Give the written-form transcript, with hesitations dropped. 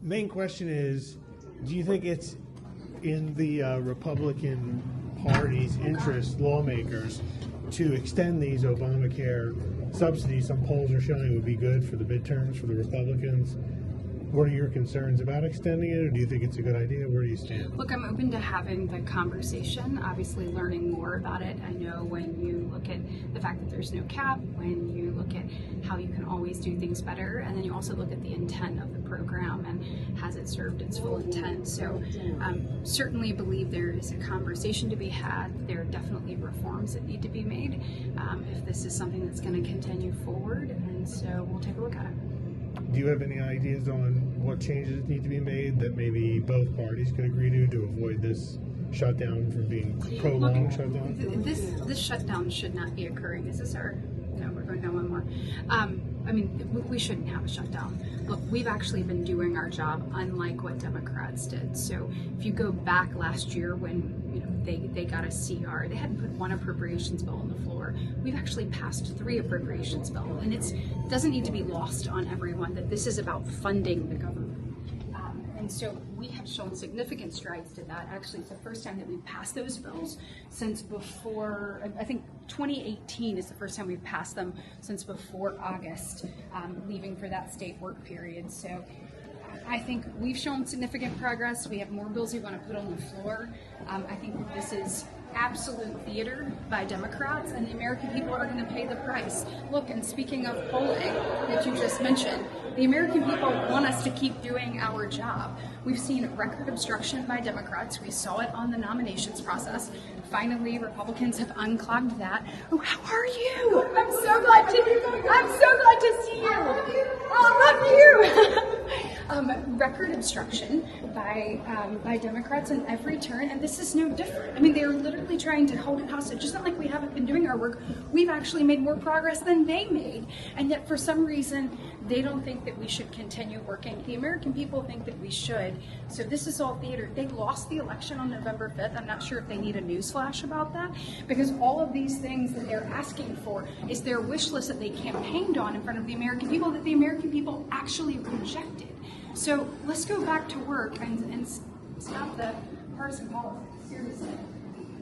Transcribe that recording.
main question is, do you think it's in the Republican Party's interest, lawmakers, to extend these Obamacare subsidies? Some polls are showing it would be good for the midterms for the Republicans. What are your concerns about extending it, or do you think it's a good idea? Where do you stand? Look, I'm open to having the conversation, obviously learning more about it. I know when you look at the fact that there's no cap, when you look at how you can always do things better, and then you also look at the intent of the program and has it served its full intent. So certainly believe there is a conversation to be had. There are definitely reforms that need to be made if this is something that's going to continue forward, and so we'll take a look at it. Do you have any ideas on what changes need to be made that maybe both parties could agree to avoid this shutdown from being prolonged shutdown? This shutdown should not be occurring. Is this our? No, we're going down one more. I mean, we shouldn't have a shutdown. Look, we've actually been doing our job unlike what Democrats did. So if you go back last year when they got a CR, they hadn't put one appropriations bill on the floor. We've actually passed 3 appropriations bills, and it doesn't need to be lost on everyone that this is about funding the government. And so we have shown significant strides to that. Actually, it's the first time that we've passed those bills since before, I think 2018 is the first time we've passed them since before August, leaving for that state work period. So I think we've shown significant progress. We have more bills we want to put on the floor. I think that this is absolute theater by Democrats, and the American people are going to pay the price. Look, and speaking of polling that you just mentioned, the American people want us to keep doing our job. We've seen record obstruction by Democrats. We saw it on the nominations process. Finally, Republicans have unclogged that. Oh, how are you? I'm so glad to see you. I love you. Record obstruction by Democrats in every turn, and this is no different. I mean, they're literally trying to hold it hostage. It's not like we haven't been doing our work. We've actually made more progress than they made, and yet for some reason they don't think that we should continue working. The American people think that we should. So this is all theater. They lost the election on November 5th. I'm not sure if they need a newsflash about that, because all of these things that they're asking for is their wish list that they campaigned on in front of the American people that the American people actually rejected. So let's go back to work and stop the partisan politics. Seriously.